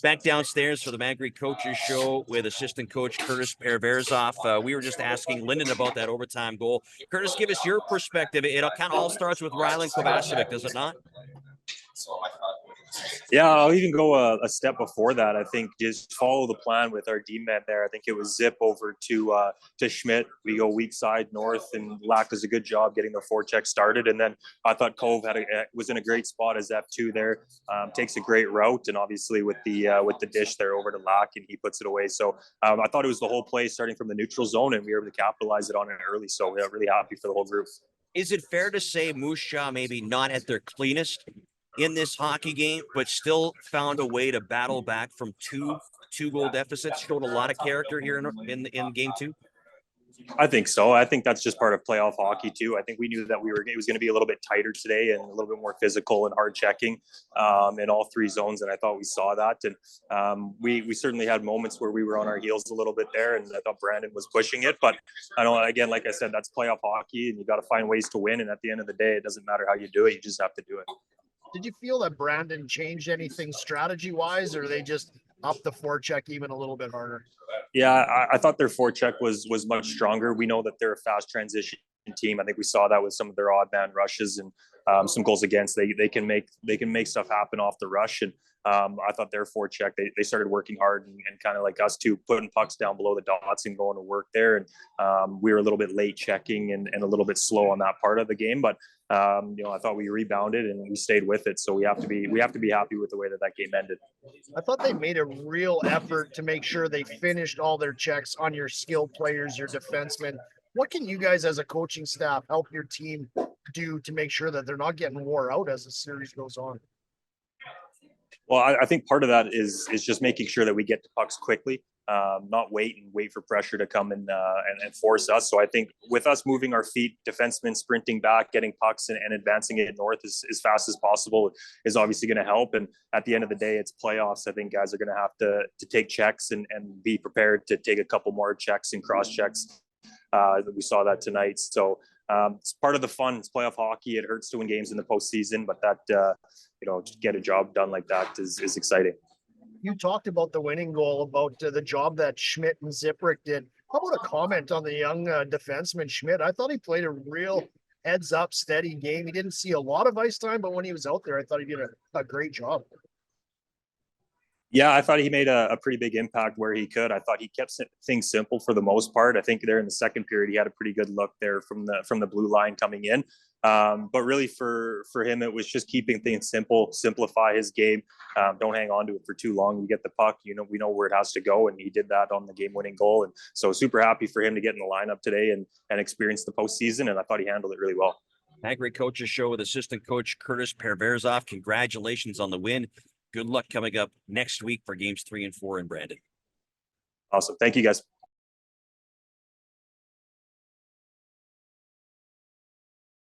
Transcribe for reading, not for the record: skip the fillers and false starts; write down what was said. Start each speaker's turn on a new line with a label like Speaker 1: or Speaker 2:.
Speaker 1: Back downstairs for the Magri Coaches Show with assistant coach Curtis Pereverzoff. We were just asking Lyndon about that overtime goal. Curtis, give us your perspective. It kind of all starts with Rylan Kovacevic, does it not?
Speaker 2: Yeah, I'll even go a step before that. I think just follow the plan with our D-men there. I think it was zip over to Schmidt. We go weak side north, and Lack does a good job getting the forecheck started. And then I thought Cove was in a great spot as F2 there. Takes a great route, and obviously with the dish there over to Lack, and he puts it away. So I thought it was the whole play starting from the neutral zone, and we were able to capitalize it on it early. So we're really happy for the whole group.
Speaker 1: Is it fair to say Moose Jaw maybe not at their cleanest in this hockey game, but still found a way to battle back from two-goal deficits? Showed a lot of character here in game two.
Speaker 2: I think so. I think that's just part of playoff hockey too. I think we knew that it was going to be a little bit tighter today and a little bit more physical and hard checking in all three zones. And I thought we saw that. And we certainly had moments where we were on our heels a little bit there. And I thought Brandon was pushing it. But I don't. Again, like I said, that's playoff hockey, and you got to find ways to win. And at the end of the day, it doesn't matter how you do it; you just have to do it.
Speaker 3: Did you feel that Brandon changed anything strategy-wise, or they just upped the forecheck even a little bit harder?
Speaker 2: Yeah, I thought their forecheck was much stronger. We know that they're a fast transition team. I think we saw that with some of their odd man rushes and some goals against. They can make stuff happen off the rush. And I thought their forecheck, they started working hard and kind of like us too, putting pucks down below the dots and going to work there. And we were a little bit late checking and a little bit slow on that part of the game. But I thought we rebounded and we stayed with it. So we have to be happy with the way that game ended.
Speaker 3: I thought they made a real effort to make sure they finished all their checks on your skilled players, your defensemen. What can you guys as a coaching staff help your team do to make sure that they're not getting wore out as the series goes on?
Speaker 2: Well, I think part of that is just making sure that we get to pucks quickly, not wait for pressure to come and force us. So I think with us moving our feet, defensemen sprinting back, getting pucks and advancing it north as fast as possible is obviously going to help. And at the end of the day, it's playoffs. I think guys are going to have to take checks and be prepared to take a couple more checks and cross checks. We saw that tonight. So it's part of the fun. It's playoff hockey. It hurts to win games in the postseason, but that to get a job done like that is exciting.
Speaker 3: You talked about the winning goal, about the job that Schmidt and Ziprick did. How about a comment on the young defenseman Schmidt? I thought he played a real heads-up, steady game. He didn't see a lot of ice time, but when he was out there, I thought he did a great job.
Speaker 2: Yeah, I thought he made a pretty big impact where he could. I thought he kept things simple for the most part. I think there in the second period, he had a pretty good look there from the blue line coming in. But really for him, it was just keeping things simple, simplify his game. Don't hang on to it for too long. You get the puck, we know where it has to go. And he did that on the game-winning goal. And so super happy for him to get in the lineup today and experience the postseason. And I thought he handled it really well.
Speaker 1: Magri Coaches Show with assistant coach Curtis Pereverzoff. Congratulations on the win. Good luck coming up next week for games 3 and 4 in Brandon.
Speaker 2: Awesome. Thank you, guys.